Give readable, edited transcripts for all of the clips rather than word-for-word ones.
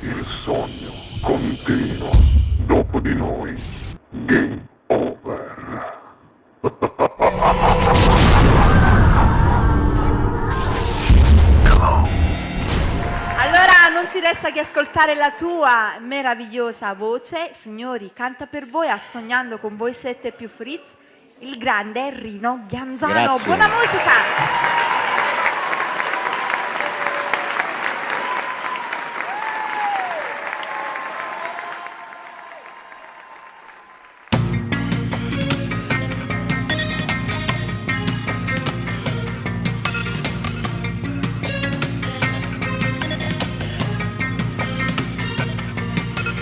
Il sogno continua. Dopo di noi, game over. Allora non ci resta che ascoltare la tua meravigliosa voce. Signori, canta per voi, Sognando con voi 7 più Fritz, il grande Rino Ghianzano. Grazie. Buona musica!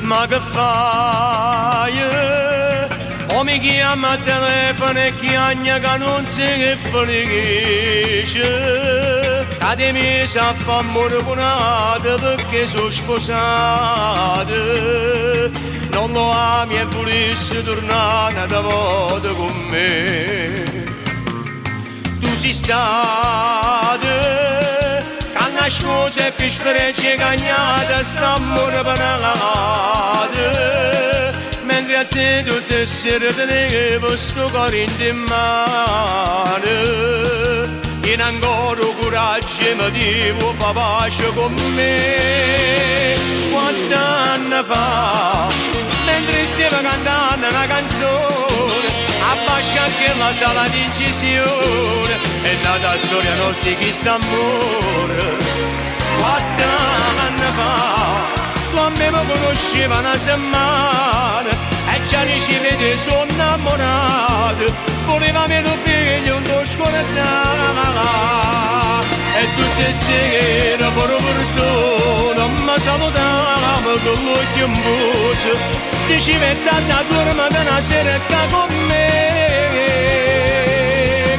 Ma che fai? O mi chiama a telefono e chiagna che non sei felice. Che ti mi sa fa amore perché sono sposato. Non lo ami e volessi tornare da volta con me. Tu sei stato una scusa e per sprecce cagnata st'amore banale. Mentre a te tutte le sere tenevo sto cuore in mano. In ancora coraggio mi devo fa pace con me. Quanti anni fa, mentre stavo cantando una canzone, abbascia anche la sala di incisione, è nata la storia nostra di st'amore. Quanti anni fa, tu a me mi conosceva una settimana, e già ci vede sono innamorato, voleva mio figlio un tuo scoraggiato. E tutte le sere per fortuna mi salutava con l'occhio in buso, diceva è tanta dormita una sera con me.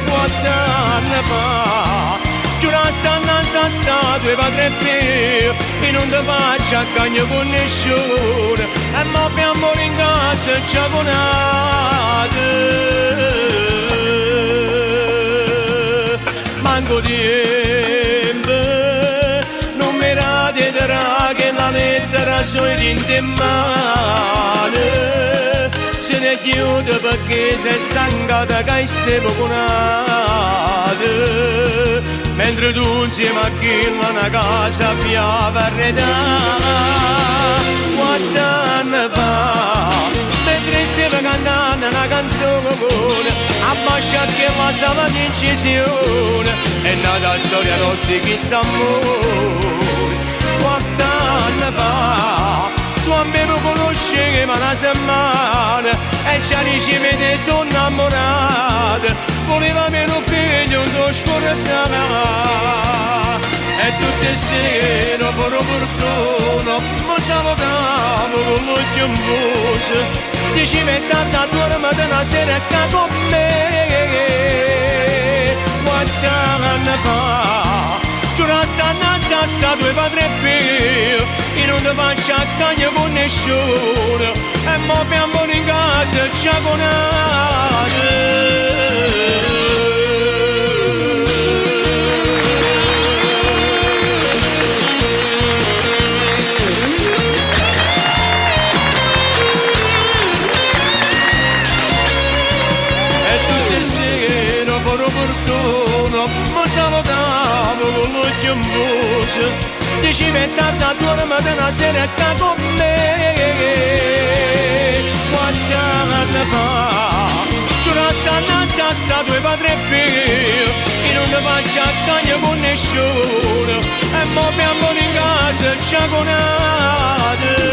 Quanti anni fa, giurasti annanzi a statue padre mio, e non ti faccio a cagno con nessuno, e mo' abbiamo in casa e ci abbonato. Manco tempo, non mi raditerà che la lettera sono in male. Se ne chiude perché sei stancata che stai poconata. Mentre tu insieme a chi una casa abbiamo arredata. Quanti anni fa, mentre stavo cantando una canzone, abbascia che la sala di incisione, è nata la storia nostra di st'amore. Quanti anni fa, tu a me mi conoscevi una settimana, e già ci vede sono innamorato, voleva mio figlio un tuo scoraggiato. E tutte le sere per fortuna mi salutavo con l'occhio in buso, diceva è tanta dormita una sera con me. Quanti anni fa, giurasti annanzi a statue padre mio, e non ti faccio a cagno con nessuno, e mo' abbiamo in casa e ci abbonato. Mi salutavo con l'occhio in buso, diceva è tanta dormita una sera con me. Quanti anni fa, giurasti annanzi a statue padre mio, e non ti faccio a cagno con nessuno, e mo' abbiamo in casa e ci abbonato.